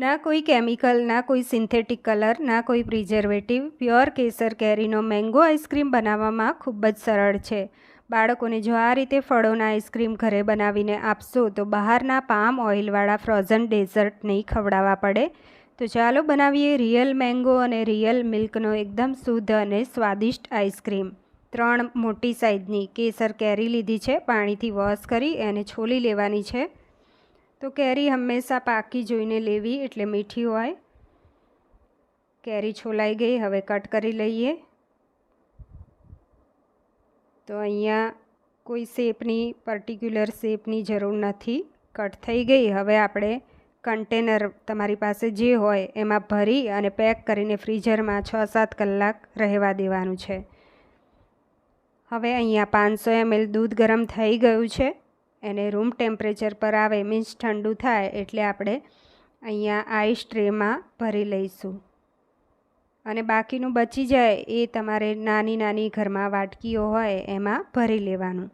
ના કોઈ કેમિકલ, ના કોઈ સિન્થેટિક કલર, ના કોઈ પ્રિઝર્વેટિવ, પ્યોર કેસર કેરીનો મેંગો આઈસ્ક્રીમ બનાવવામાં ખૂબ જ સરળ છે. બાળકોને જો આ રીતે ફળોના આઈસ્ક્રીમ ઘરે બનાવીને આપશો તો બહારના પામ ઓઇલવાળા ફ્રોઝન ડેઝર્ટ નહીં ખવડાવવા પડે. તો ચાલો બનાવીએ રિયલ મેંગો અને રિયલ મિલ્કનો એકદમ શુદ્ધ અને સ્વાદિષ્ટ આઈસ્ક્રીમ. 3 મોટી સાઇઝની કેસર કેરી લીધી છે. પાણીથી વોશ કરી એને છોલી લેવાની છે. તો કેરી હંમેશા પાકી જોઈને લેવી એટલે મીઠી હોય. કેરી છોલાઈ ગઈ, હવે કટ કરી લઈએ. તો અહીંયા કોઈ શેપની પર્ટિક્યુલર શેપની જરૂર નથી, કટ થઈ ગઈ. હવે આપણે કન્ટેનર તમારી પાસે જે હોય એમાં ભરી અને પેક કરીને ફ્રીઝરમાં 6-7 કલાક રહેવા દેવાનું છે. હવે અહીંયા 500 ml દૂધ ગરમ થઈ ગયું છે. એને રૂમ ટેમ્પરેચર પર આવે મીન્સ ઠંડુ થાય એટલે આપણે અહીંયા આઈસ ટ્રેમાં ભરી લઈશું. અને બાકીનું બચી જાય એ તમારે નાની નાની ઘરમાં વાટકીઓ હોય એમાં ભરી લેવાનું.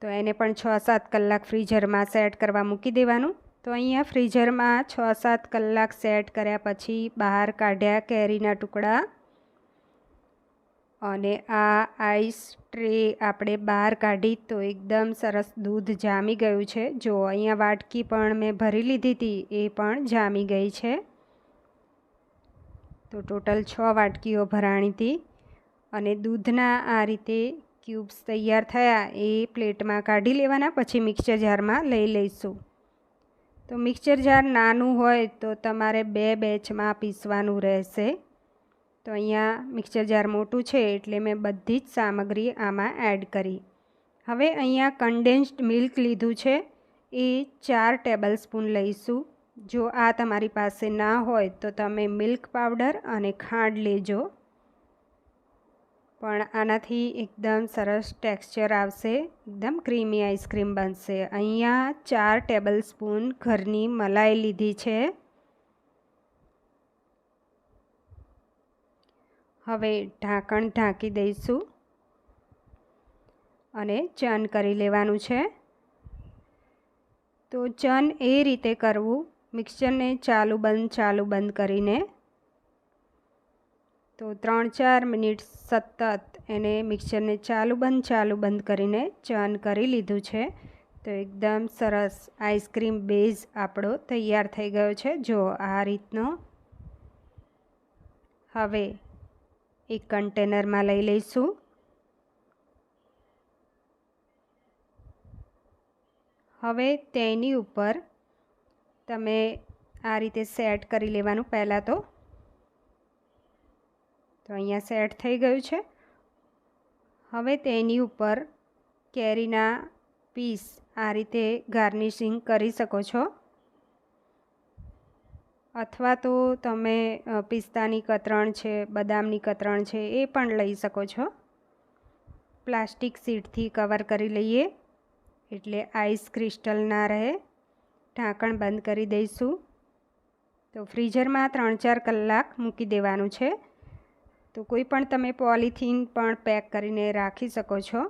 તો એને પણ 6-7 કલાક ફ્રીઝરમાં સેટ કરવા મૂકી દેવાનું. તો અહીંયા ફ્રીઝરમાં 6-7 કલાક સેટ કર્યા પછી બહાર કાઢ્યા કેરીના ટુકડા અને આ આઈસ ટ્રે આપણે બહાર કાઢી તો એકદમ સરસ દૂધ જામી ગયું છે. જો અહીંયા વાટકી પણ મેં ભરી લીધી હતી, એ પણ જામી ગઈ છે. તો ટોટલ 6 વાટકીઓ ભરાણી હતી. અને દૂધના આ રીતે ક્યુબ્સ તૈયાર થયા એ પ્લેટમાં કાઢી લેવાના. પછી મિક્સર જારમાં લઈ લઈશું. તો મિક્સર જાર નાનું હોય તો તમારે 2 બેચમાં પીસવાનું રહેશે. તો અહીંયા મિક્સર જાર મોટું છે એટલે મેં બધી જ સામગ્રી આમાં એડ કરી. હવે અહીંયા કન્ડેન્સ્ડ મિલ્ક લીધું છે, એ 4 ટેબલસ્પૂન લઈશું. જો આ તમારી પાસે ના હોય તો તમે મિલ્ક પાવડર અને ખાંડ લેજો, પણ આનાથી એકદમ સરસ ટેક્સચર આવશે, એકદમ ક્રીમી આઈસ્ક્રીમ બનશે. અહીંયા 4 ટેબલસ્પૂન ઘરની મલાઈ લીધી છે. હવે ઢાંકણ ઢાંકી દઈશું અને ચર્ન કરી લેવાનું છે. તો ચર્ન એ રીતે કરવું, મિક્સરને ચાલુ બંધ કરીને. તો 3-4 મિનિટ સતત એને મિક્સરને ચાલુ બંધ કરીને ચર્ન કરી લીધું છે. તો એકદમ સરસ આઈસ્ક્રીમ બેઝ આપણો તૈયાર થઈ ગયો છે. જો આ રીતનો. હવે એક કન્ટેનરમાં લઈ લઈશું. હવે તેની ઉપર તમે આ રીતે સેટ કરી લેવાનું પહેલાં તો અહીંયા સેટ થઈ ગયું છે. હવે તેની ઉપર કેરીના પીસ આ રીતે ગાર્નિશિંગ કરી શકો છો, અથવા તો તમે પિસ્તાની કતરણ છે, બદામની કતરણ છે એ પણ લઈ શકો છો. પ્લાસ્ટિક શીટથી કવર કરી લઈએ એટલે આઈસ ક્રિસ્ટલ ના રહે. ઢાંકણ બંધ કરી દઈશું. તો ફ્રીઝરમાં 3-4 કલાક મૂકી દેવાનું છે. તો કોઈ પણ તમે પોલિથીન પણ પેક કરીને રાખી શકો છો.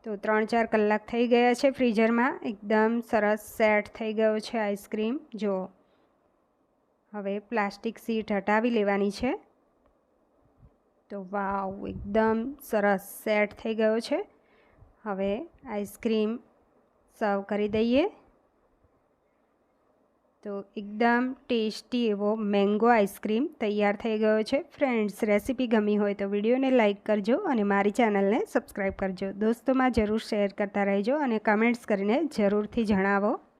તો 3-4 કલાક થઈ ગયા છે ફ્રીઝરમાં. એકદમ સરસ સેટ થઈ ગયો છે આઈસ્ક્રીમ. જો હવે પ્લાસ્ટિક શીટ હટાવી લેવાની છે. તો વાવ, એકદમ સરસ સેટ થઈ ગયો છે. હવે આઈસ્ક્રીમ સર્વ કરી દઈએ. તો એકદમ ટેસ્ટી એવો મેંગો આઈસ્ક્રીમ તૈયાર થઈ ગયો છે. ફ્રેન્ડ્સ, રેસીપી ગમી હોય તો વિડીયોને લાઇક કરજો અને મારી ચેનલને સબસ્ક્રાઈબ કરજો. દોસ્તોમાં જરૂર શેર કરતા રહેજો અને કમેન્ટ્સ કરીને જરૂરથી જણાવો.